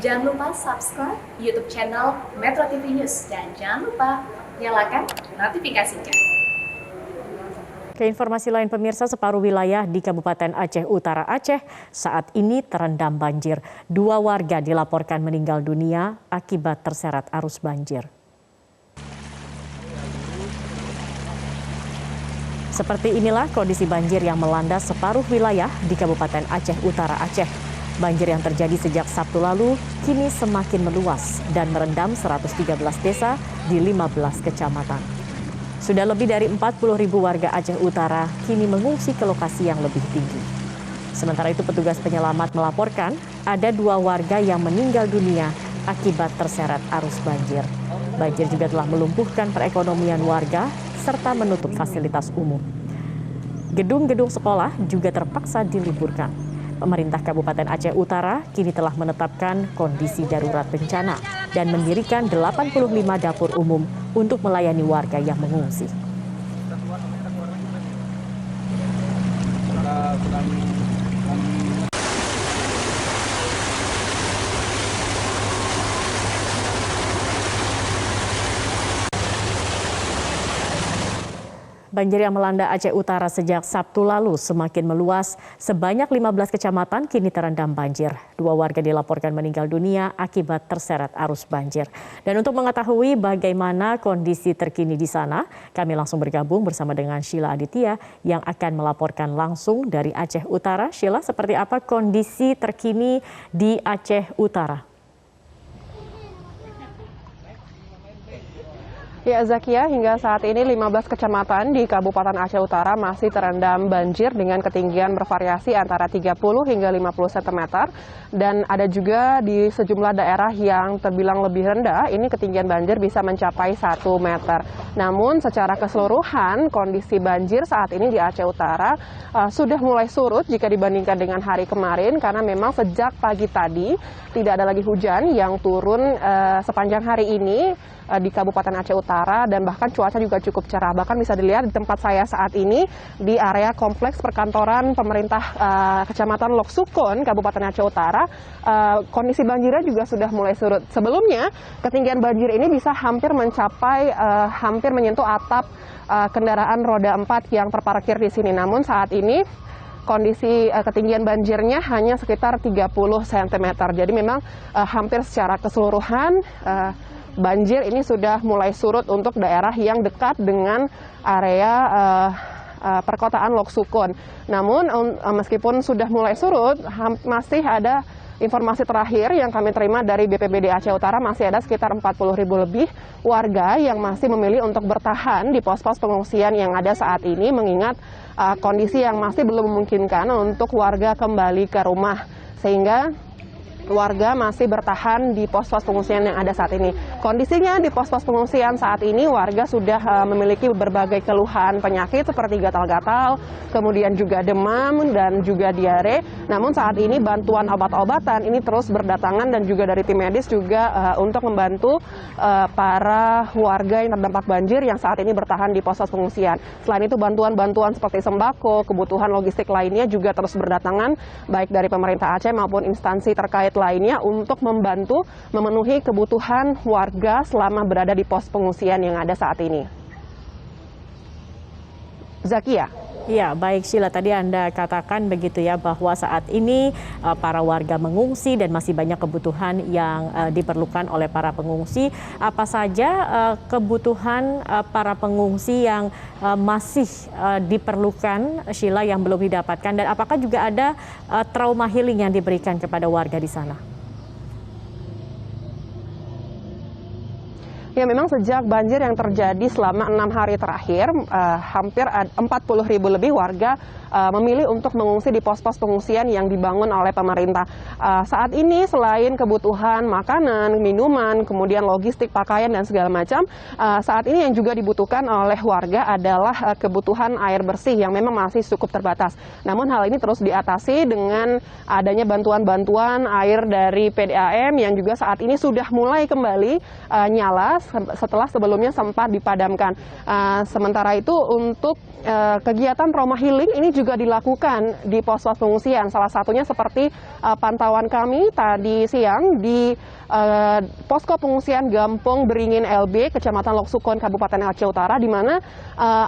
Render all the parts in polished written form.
Jangan lupa subscribe YouTube channel Metro TV News dan jangan lupa nyalakan notifikasinya. Ke informasi lain pemirsa, separuh wilayah di Kabupaten Aceh Utara Aceh saat ini terendam banjir. 2 warga dilaporkan meninggal dunia akibat terseret arus banjir. Seperti inilah kondisi banjir yang melanda separuh wilayah di Kabupaten Aceh Utara Aceh. Banjir yang terjadi sejak Sabtu lalu kini semakin meluas dan merendam 113 desa di 15 kecamatan. Sudah lebih dari 40.000 warga Aceh Utara kini mengungsi ke lokasi yang lebih tinggi. Sementara itu petugas penyelamat melaporkan ada 2 warga yang meninggal dunia akibat terseret arus banjir. Banjir juga telah melumpuhkan perekonomian warga serta menutup fasilitas umum. Gedung-gedung sekolah juga terpaksa diliburkan. Pemerintah Kabupaten Aceh Utara kini telah menetapkan kondisi darurat bencana dan mendirikan 85 dapur umum untuk melayani warga yang mengungsi. Banjir yang melanda Aceh Utara sejak Sabtu lalu semakin meluas. Sebanyak 15 kecamatan kini terendam banjir. 2 warga dilaporkan meninggal dunia akibat terseret arus banjir. Dan untuk mengetahui bagaimana kondisi terkini di sana, kami langsung bergabung bersama dengan Sheila Aditya yang akan melaporkan langsung dari Aceh Utara. Sheila, seperti apa kondisi terkini di Aceh Utara? Ya, Zakia, hingga saat ini 15 kecamatan di Kabupaten Aceh Utara masih terendam banjir dengan ketinggian bervariasi antara 30 hingga 50 cm. Dan ada juga di sejumlah daerah yang terbilang lebih rendah, ini ketinggian banjir bisa mencapai 1 meter. Namun secara keseluruhan kondisi banjir saat ini di Aceh Utara sudah mulai surut jika dibandingkan dengan hari kemarin, karena memang sejak pagi tadi tidak ada lagi hujan yang turun sepanjang hari ini di Kabupaten Aceh Utara, dan bahkan cuaca juga cukup cerah. Bahkan bisa dilihat di tempat saya saat ini di area kompleks perkantoran pemerintah Kecamatan Lok Sukun, Kabupaten Aceh Utara, kondisi banjirnya juga sudah mulai surut. Sebelumnya ketinggian banjir ini bisa hampir mencapai hampir menyentuh atap kendaraan roda 4 yang terparkir di sini. Namun saat ini kondisi ketinggian banjirnya hanya sekitar 30 cm. Jadi memang hampir secara keseluruhan banjir ini sudah mulai surut untuk daerah yang dekat dengan area perkotaan Lok Sukun. Namun meskipun sudah mulai surut, masih ada informasi terakhir yang kami terima dari BPBD Aceh Utara, masih ada sekitar 40.000 lebih warga yang masih memilih untuk bertahan di pos-pos pengungsian yang ada saat ini, mengingat kondisi yang masih belum memungkinkan untuk warga kembali ke rumah, sehingga warga masih bertahan di pos-pos pengungsian yang ada saat ini. Kondisinya di pos-pos pengungsian saat ini, warga sudah memiliki berbagai keluhan penyakit seperti gatal-gatal, kemudian juga demam dan juga diare. Namun saat ini bantuan obat-obatan ini terus berdatangan, dan juga dari tim medis juga untuk membantu para warga yang terdampak banjir yang saat ini bertahan di pos-pos pengungsian. Selain itu bantuan-bantuan seperti sembako, kebutuhan logistik lainnya juga terus berdatangan, baik dari pemerintah Aceh maupun instansi terkait lainnya untuk membantu memenuhi kebutuhan warga selama berada di pos pengungsian yang ada saat ini. Zakia. Ya, baik Sheila, tadi Anda katakan begitu ya bahwa saat ini para warga mengungsi dan masih banyak kebutuhan yang diperlukan oleh para pengungsi. Apa saja kebutuhan para pengungsi yang masih diperlukan, Sheila, yang belum didapatkan, dan apakah juga ada trauma healing yang diberikan kepada warga di sana? Ya, memang sejak banjir yang terjadi selama 6 hari terakhir, hampir 40.000 lebih warga memilih untuk mengungsi di pos-pos pengungsian yang dibangun oleh pemerintah. Saat ini selain kebutuhan makanan, minuman, kemudian logistik, pakaian, dan segala macam, saat ini yang juga dibutuhkan oleh warga adalah kebutuhan air bersih yang memang masih cukup terbatas. Namun hal ini terus diatasi dengan adanya bantuan-bantuan air dari PDAM yang juga saat ini sudah mulai kembali nyala setelah sebelumnya sempat dipadamkan. Sementara itu untuk kegiatan trauma healing ini juga dilakukan di pos-pos pengungsian. Salah satunya seperti pantauan kami tadi siang di posko pengungsian Gampong Beringin LB, Kecamatan Loksukon, Kabupaten Aceh Utara, di mana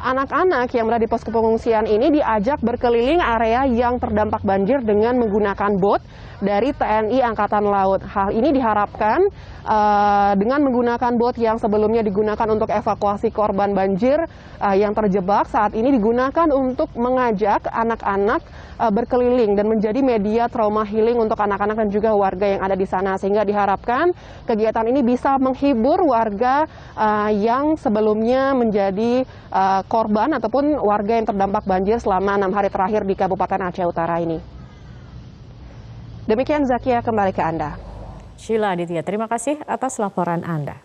anak-anak yang berada di posko pengungsian ini diajak berkeliling area yang terdampak banjir dengan menggunakan bot dari TNI Angkatan Laut. Hal ini diharapkan dengan menggunakan bot yang sebelumnya digunakan untuk evakuasi korban banjir yang terjebak, saat ini digunakan untuk mengajak anak-anak berkeliling dan menjadi media trauma healing untuk anak-anak dan juga warga yang ada di sana, sehingga diharapkan kegiatan ini bisa menghibur warga yang sebelumnya menjadi korban ataupun warga yang terdampak banjir selama 6 hari terakhir di Kabupaten Aceh Utara ini. Demikian Zakia, kembali ke Anda. Sheila Aditya, terima kasih atas laporan Anda.